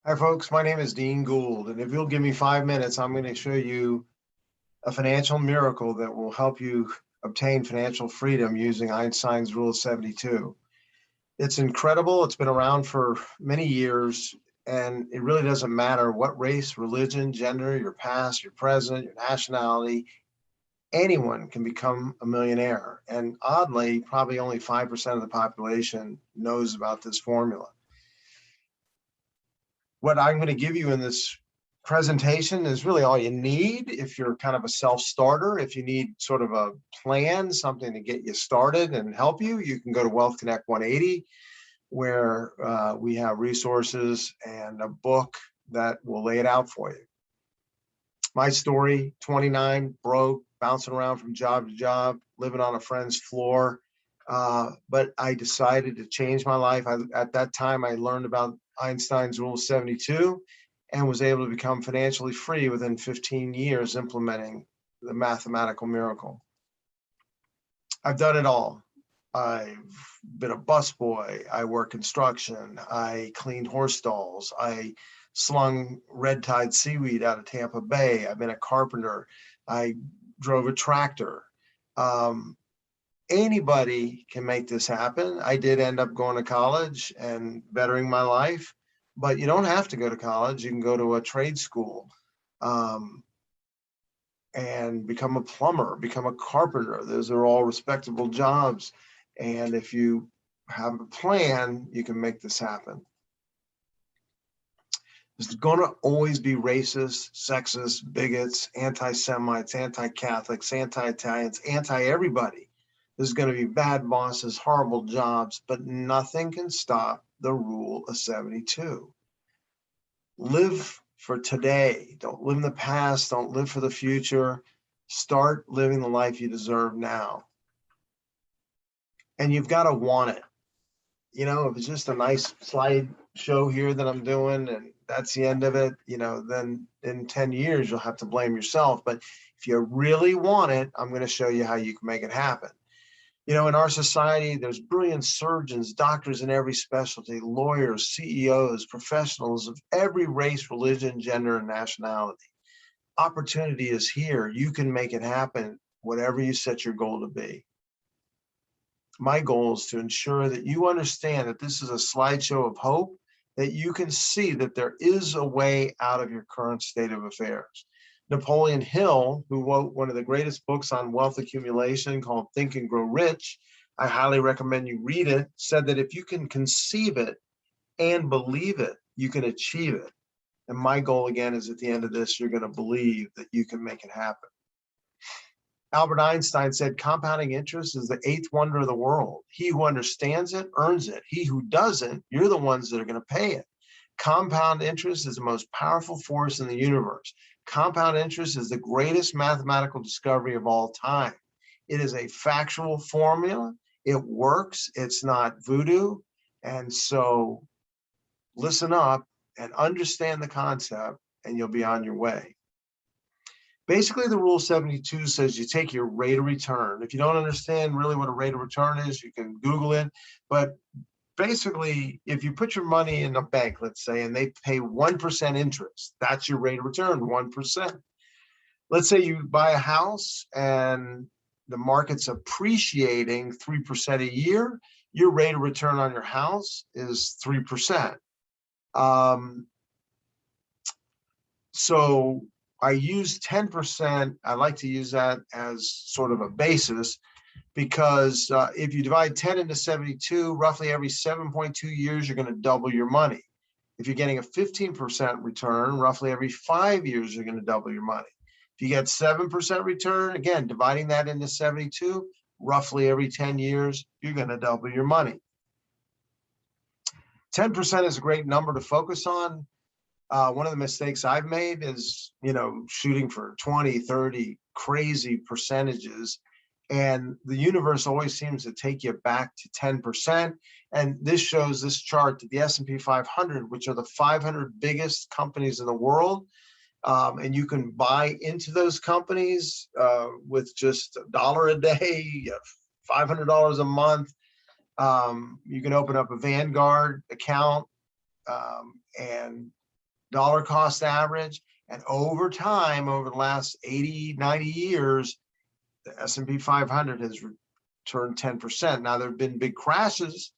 Hi, folks. My name is Dean Gould, and if you'll give me 5 minutes, I'm going to show you a financial miracle that will help you obtain financial freedom using Einstein's Rule of 72. It's incredible. It's been around for many years, and it really doesn't matter what race, religion, gender, your past, your present, your nationality. Anyone can become a millionaire. And oddly, probably only 5% of the population knows about this formula. What I'm going to give you in this presentation is really all you need if you're kind of a self-starter. If you need sort of a plan, something to get you started and help you, you can go to Wealth Connect 180, where we have resources and a book that will lay it out for you. My story, 29, broke, bouncing around from job to job, living on a friend's floor. But I decided to change my life. At that time, I learned about Einstein's Rule of 72 and was able to become financially free within 15 years implementing the mathematical miracle. I've done it all. I've been a busboy. I worked construction. I cleaned horse stalls. I slung red tide seaweed out of Tampa Bay. I've been a carpenter. I drove a tractor. Anybody can make this happen. I did end up going to college and bettering my life, but you don't have to go to college. You can go to a trade school and become a plumber, become a carpenter. Those are all respectable jobs. And if you have a plan, you can make this happen. There's going to always be racists, sexists, bigots, anti-Semites, anti-Catholics, anti-Italians, anti-everybody. There's going to be bad bosses, horrible jobs, but nothing can stop the Rule of 72. Live for today. Don't live in the past. Don't live for the future. Start living the life you deserve now. And you've got to want it. You know, if it's just a nice slide show here that I'm doing and that's the end of it, then in 10 years, you'll have to blame yourself. But if you really want it, I'm going to show you how you can make it happen. In our society, there's brilliant surgeons, doctors in every specialty, lawyers, CEOs, professionals of every race, religion, gender, and nationality. Opportunity is here. You can make it happen, whatever you set your goal to be. My goal is to ensure that you understand that this is a slideshow of hope, that you can see that there is a way out of your current state of affairs. Napoleon Hill, who wrote one of the greatest books on wealth accumulation called Think and Grow Rich, I highly recommend you read it, said that if you can conceive it and believe it, you can achieve it. And my goal, again, is at the end of this, you're going to believe that you can make it happen. Albert Einstein said, compounding interest is the eighth wonder of the world. He who understands it earns it. He who doesn't, you're the ones that are going to pay it. Compound interest is the most powerful force in the universe. Compound interest is the greatest mathematical discovery of all time. It is a factual formula. It works. It's not voodoo. And so listen up and understand the concept, and you'll be on your way. Basically, the Rule 72 says you take your rate of return. If you don't understand really what a rate of return is, you can Google it. But basically, if you put your money in a bank, let's say, and they pay 1% interest, that's your rate of return, 1%. Let's say you buy a house and the market's appreciating 3% a year, your rate of return on your house is 3%. So I use 10%. I like to use that as sort of a basis because if you divide 10 into 72, roughly every 7.2 years, you're going to double your money. If you're getting a 15% return, roughly every 5 years, you're going to double your money. If you get 7% return, again, dividing that into 72, roughly every 10 years, you're going to double your money. 10% is a great number to focus on. One of the mistakes I've made is, shooting for 20, 30 crazy percentages. And the universe always seems to take you back to 10%. And this shows this chart that the S&P 500, which are the 500 biggest companies in the world, and you can buy into those companies with just $1 a day, $500 a month. You can open up a Vanguard account and dollar cost average. And over time, over the last 80, 90 years, the S&P 500 has returned 10%. Now, there have been big crashes.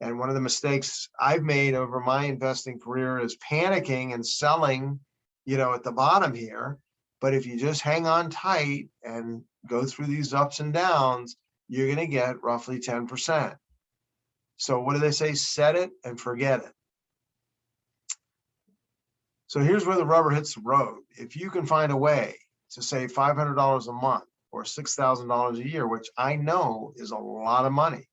And one of the mistakes I've made over my investing career is panicking and selling, at the bottom here. But if you just hang on tight and go through these ups and downs, you're going to get roughly 10%. So what do they say? Set it and forget it. So here's where the rubber hits the road. If you can find a way to save $500 a month or $6,000 a year, which I know is a lot of money.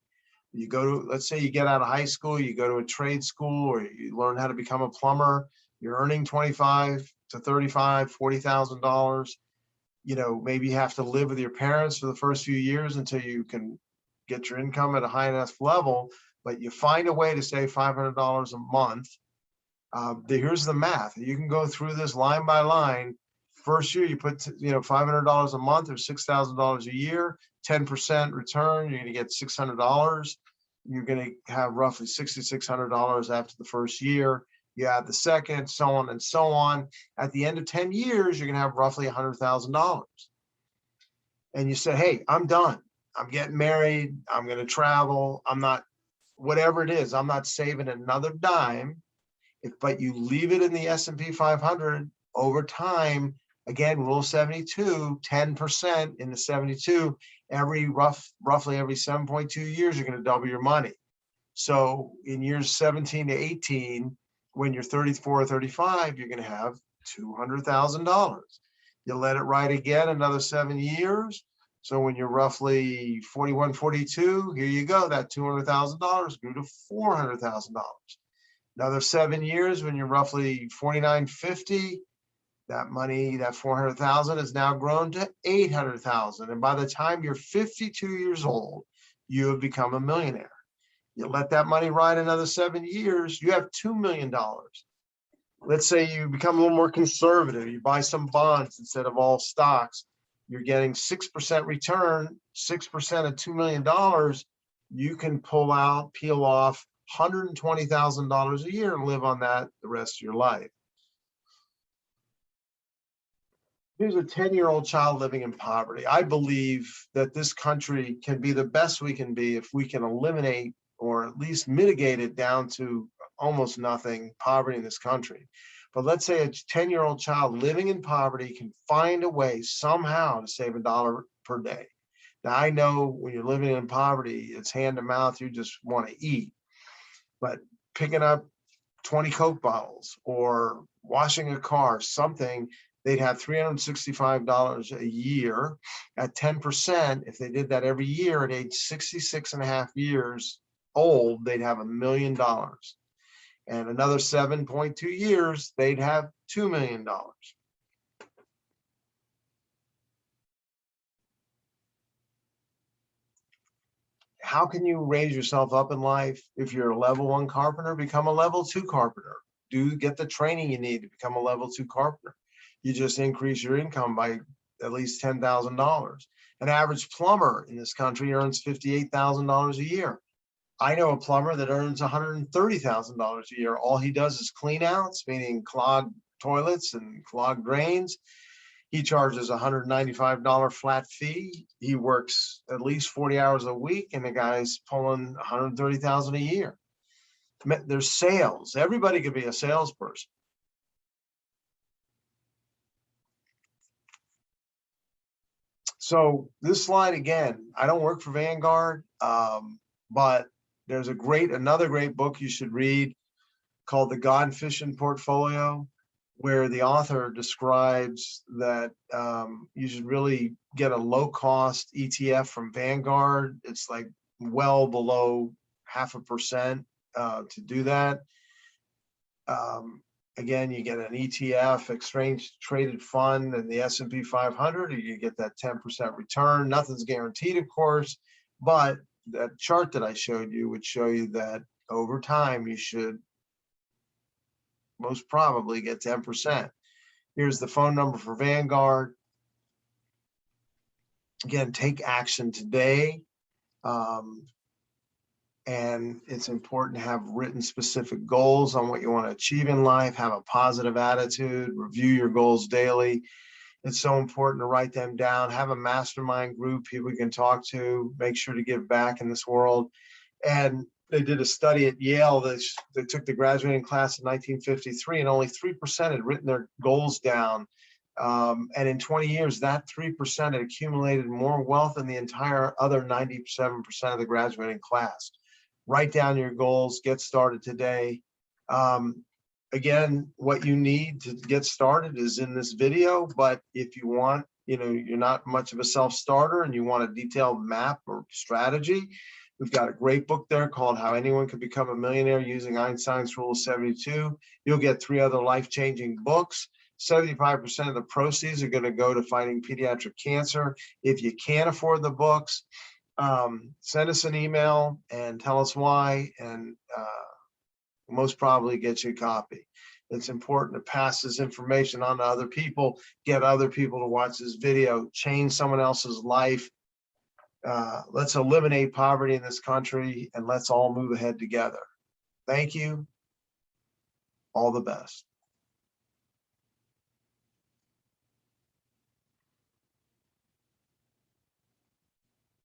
You go to, let's say you get out of high school, you go to a trade school, or you learn how to become a plumber. You're earning $25 to $35, $40,000. Maybe you have to live with your parents for the first few years until you can get your income at a high enough level. But you find a way to save $500 a month. Here's the math. You can go through this line by line. First year, you put $500 a month or $6,000 a year, 10% return. You're going to get $600. You're going to have roughly $6,600 after the first year. You add the second, so on and so on. At the end of 10 years, you're going to have roughly $100,000. And you say, hey, I'm done. I'm getting married. I'm going to travel. I'm not, whatever it is, I'm not saving another dime. But you leave it in the S&P 500 over time, again, rule 72, 10% in the 72, roughly every 7.2 years, you're going to double your money. So in years 17 to 18, when you're 34 or 35, you're going to have $200,000. You let it ride again another 7 years. So when you're roughly 41, 42, here you go. That $200,000 grew to $400,000. Another 7 years, when you're roughly 49, 50, that money, that 400,000 has now grown to 800,000. And by the time you're 52 years old, you have become a millionaire. You let that money ride another 7 years, you have $2 million. Let's say you become a little more conservative. You buy some bonds instead of all stocks. You're getting 6% return, 6% of $2 million. You can peel off $120,000 a year and live on that the rest of your life. Here's a 10-year-old child living in poverty. I believe that this country can be the best we can be if we can eliminate or at least mitigate it down to almost nothing, poverty in this country. But let's say a 10-year-old child living in poverty can find a way somehow to save $1 per day. Now, I know when you're living in poverty, it's hand to mouth, you just want to eat. But picking up 20 Coke bottles or washing a car, something, they'd have $365 a year at 10%. If they did that every year at age 66 and a half years old, they'd have $1 million. And another 7.2 years, they'd have $2 million. How can you raise yourself up in life? If you're a level 1 carpenter, become a level 2 carpenter. Get the training you need to become a level 2 carpenter. You just increase your income by at least $10,000. An average plumber in this country earns $58,000 a year. I know a plumber that earns $130,000 a year. All he does is clean outs, meaning clogged toilets and clogged drains. He charges $195 flat fee. He works at least 40 hours a week, and the guy's pulling $130,000 a year. There's sales. Everybody could be a salesperson. So this slide, again, I don't work for Vanguard, but there's another great book you should read called The God Fishing Portfolio, where the author describes that you should really get a low-cost ETF from Vanguard. It's like well below 0.5% to do that. Again, you get an ETF, exchange traded fund, and the S&P 500, you get that 10% return. Nothing's guaranteed, of course, but that chart that I showed you would show you that over time you should most probably get 10%. Here's the phone number for Vanguard. Again, take action today. And it's important to have written specific goals on what you want to achieve in life, have a positive attitude, review your goals daily. It's so important to write them down, have a mastermind group, people you can talk to, make sure to give back in this world. And they did a study at Yale that they took the graduating class in 1953, and only 3% had written their goals down. And in 20 years, that 3% had accumulated more wealth than the entire other 97% of the graduating class. Write down your goals, get started today. Again, what you need to get started is in this video, but if you want, you're not much of a self-starter and you want a detailed map or strategy, we've got a great book there called How Anyone Could Become a Millionaire Using Einstein's Rule of 72. You'll get 3 other life-changing books. 75% of the proceeds are going to go to fighting pediatric cancer. If you can't afford the books, send us an email and tell us why, and most probably get you a copy. It's important to pass this information on to other people, get other people to watch this video, change someone else's life. Let's eliminate poverty in this country, and let's all move ahead together. Thank you. All the best.